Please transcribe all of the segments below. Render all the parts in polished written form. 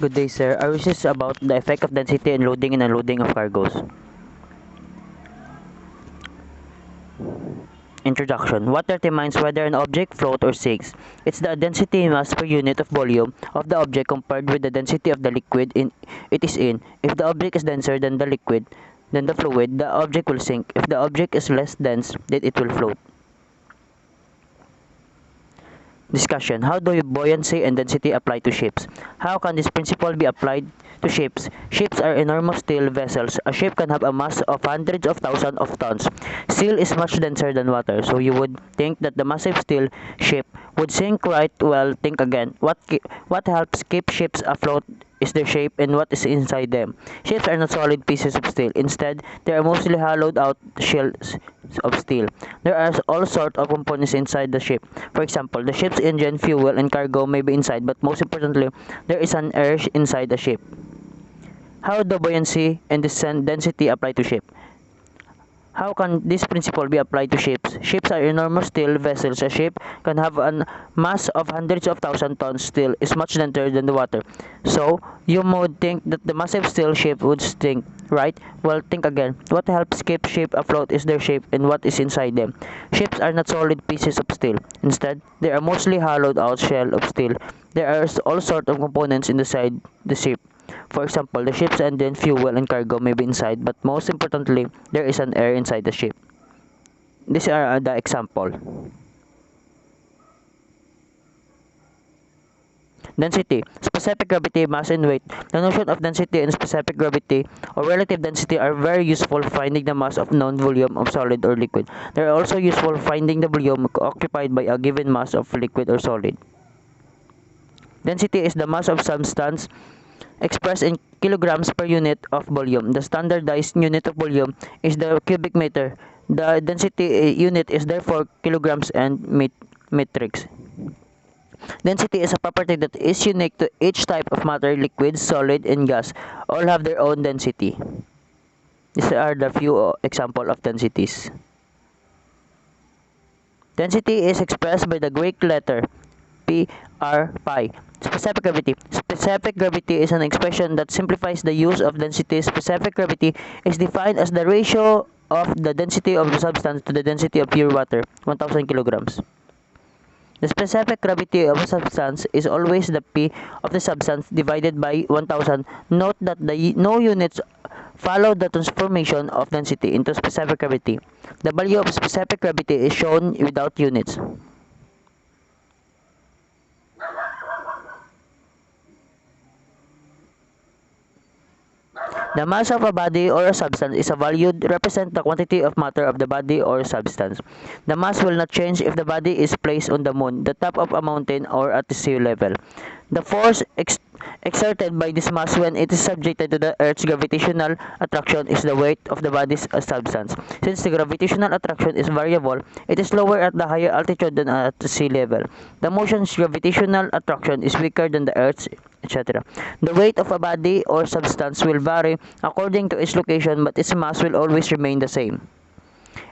Good day, sir. Our research is about the effect of density in loading and unloading of cargoes. Introduction. What determines whether an object floats or sinks? It's the density mass per unit of volume of the object compared with the density of the liquid it is in. If the object is denser than the fluid, the object will sink. If the object is less dense, then it will float. Discussion. How do buoyancy and density apply to ships? How can this principle be applied to ships? Ships are enormous steel vessels. A ship can have a mass of hundreds of thousands of tons. Steel is much denser than water, so you would think that the massive steel ship would sink, right? Well, think again. What helps keep ships afloat is their shape and what is inside them. Ships are not solid pieces of steel. Instead, they are mostly hollowed out shells of steel. There are all sorts of components inside the ship. For example, the ship's engine, fuel, and cargo may be inside, but most importantly, there is an air inside the ship. How do buoyancy and density apply to ship? How can this principle be applied to ships? Ships are enormous steel vessels. A ship can have a mass of hundreds of thousand tons. Steel is much denser than the water. So, you would think that the massive steel ship would sink, right? Well, think again. What helps keep ship afloat is their shape and what is inside them. Ships are not solid pieces of steel. Instead, they are mostly hollowed out shell of steel. There are all sorts of components inside the ship. For example, the ship's engine, fuel, and cargo may be inside, but most importantly, there is an air inside the ship. These are the example. Density, specific gravity, mass, and weight. The notion of density and specific gravity or relative density are very useful for finding the mass of known volume of solid or liquid. They are also useful for finding the volume occupied by a given mass of liquid or solid. Density is the mass of substance expressed in kilograms per unit of volume. The standardized unit of volume is the cubic meter. The density unit is therefore kilograms and metrics. Density is a property that is unique to each type of matter, liquid, solid, and gas. All have their own density. These are the few examples of densities. Density is expressed by the Greek letter P, R, pi. Specific gravity. Specific gravity is an expression that simplifies the use of density. Specific gravity is defined as the ratio of the density of the substance to the density of pure water, 1000 kilograms. The specific gravity of a substance is always the P of the substance divided by 1000. Note that no units follow the transformation of density into specific gravity. The value of specific gravity is shown without units. The mass of a body or a substance is a value represent the quantity of matter of the body or substance. The mass will not change if the body is placed on the moon, the top of a mountain, or at the sea level. The force exerted by this mass when it is subjected to the Earth's gravitational attraction is the weight of the body's substance. Since the gravitational attraction is variable, it is lower at the higher altitude than at the sea level. The motion's gravitational attraction is weaker than the Earth's, etc. The weight of a body or substance will vary according to its location, but its mass will always remain the same.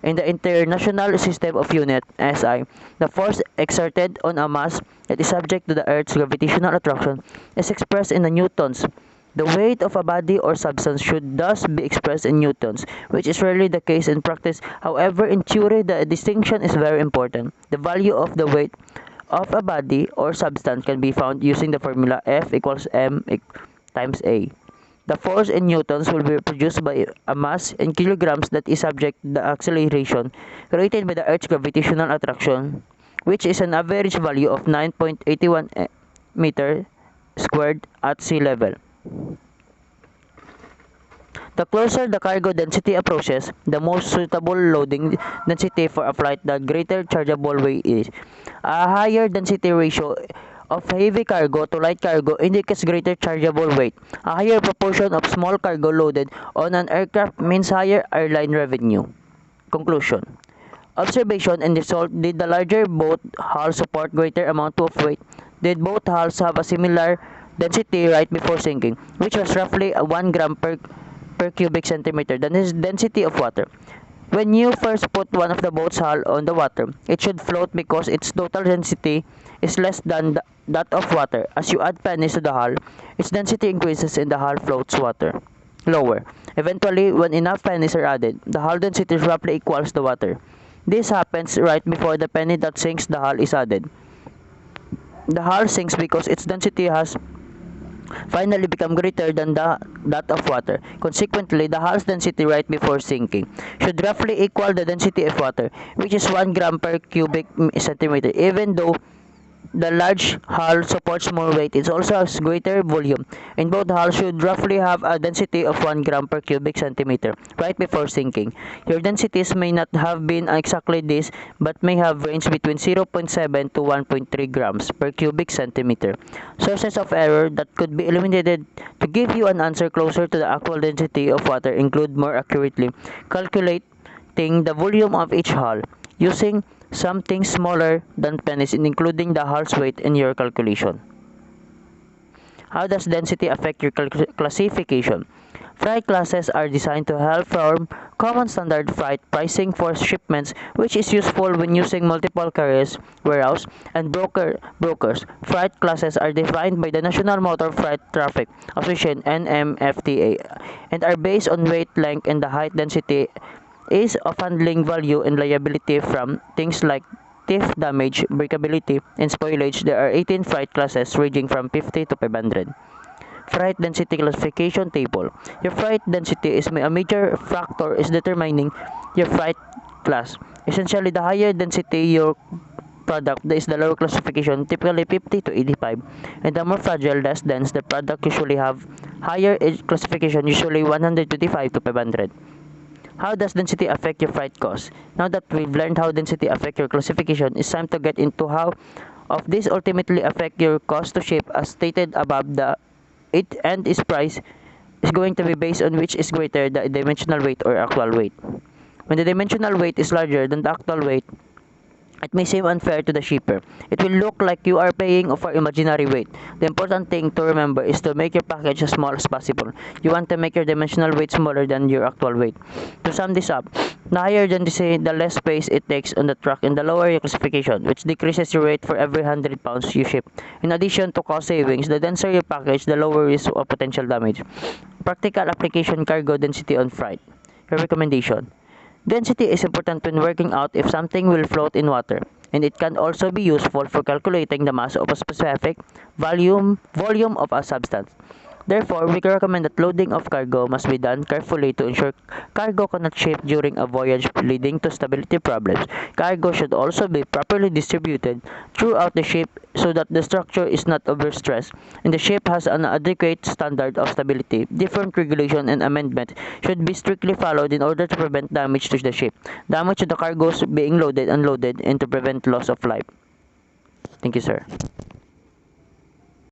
In the International System of Units (SI), the force exerted on a mass that is subject to the Earth's gravitational attraction is expressed in the newtons. The weight of a body or substance should thus be expressed in newtons, which is rarely the case in practice. However, in theory, the distinction is very important. The value of the weight of a body or substance can be found using the formula F equals m times A. The force in newtons will be produced by a mass in kilograms that is subject to the acceleration created by the Earth's gravitational attraction, which is an average value of 9.81 meter squared at sea level. The closer the cargo density approaches, the most suitable loading density for a flight, the greater chargeable weight is. A higher density ratio of heavy cargo to light cargo indicates greater chargeable weight. A higher proportion of small cargo loaded on an aircraft means higher airline revenue. Conclusion. Observation and result. Did the larger boat hull support greater amount of weight? Did both hulls have a similar density right before sinking, which was roughly 1 gram per cubic centimeter, the density of water? When you first put one of the boat's hull on the water, it should float because its total density is less than that of water. As you add pennies to the hull, its density increases and the hull floats lower. Eventually, when enough pennies are added, the hull density roughly equals the water. This happens right before the penny that sinks the hull is added. The hull sinks because its density has finally become greater than that of water. Consequently, the hull's density right before sinking should roughly equal the density of water, which is 1 gram per cubic centimeter. Even though the large hull supports more weight, it also has greater volume, and both hulls should roughly have a density of 1 gram per cubic centimeter right before sinking. Your densities may not have been exactly this, but may have ranged between 0.7 to 1.3 grams per cubic centimeter. Sources of error that could be eliminated to give you an answer closer to the actual density of water include more accurately calculating the volume of each hull, using something smaller than pennies and including the hull's weight in your calculation. How does density affect your classification? Freight classes are designed to help form common standard freight pricing for shipments, which is useful when using multiple carriers, warehouse, and brokers. Freight classes are defined by the National Motor Freight Traffic Association (NMFTA) and are based on weight, length, and the height density is of handling value and liability from things like theft, damage, breakability, and spoilage. There are 18 freight classes ranging from 50 to 500. Freight density classification table. Your freight density is a major factor is determining your freight class. Essentially, the higher density your product is the lower classification, typically 50 to 85, and the more fragile, less dense the product usually have higher classification, usually 125 to 500. How does density affect your freight cost? Now that we've learned how density affects your classification, it's time to get into how of this ultimately affect your cost to ship as stated above. Its price is going to be based on which is greater, the dimensional weight or actual weight. When the dimensional weight is larger than the actual weight, it may seem unfair to the shipper. It will look like you are paying for imaginary weight. The important thing to remember is to make your package as small as possible. You want to make your dimensional weight smaller than your actual weight. To sum this up, the higher density, the less space it takes on the truck, and the lower your classification, which decreases your weight for every 100 pounds you ship. In addition to cost savings, the denser your package, the lower risk of potential damage. Practical application: cargo density on freight. Your recommendation: density is important when working out if something will float in water, and it can also be useful for calculating the mass of a specific volume of a substance. Therefore, we recommend that loading of cargo must be done carefully to ensure cargo cannot shift during a voyage, leading to stability problems. Cargo should also be properly distributed throughout the ship so that the structure is not overstressed and the ship has an adequate standard of stability. Different regulation and amendment should be strictly followed in order to prevent damage to the ship, damage to the cargoes being loaded and unloaded, and to prevent loss of life. Thank you, sir.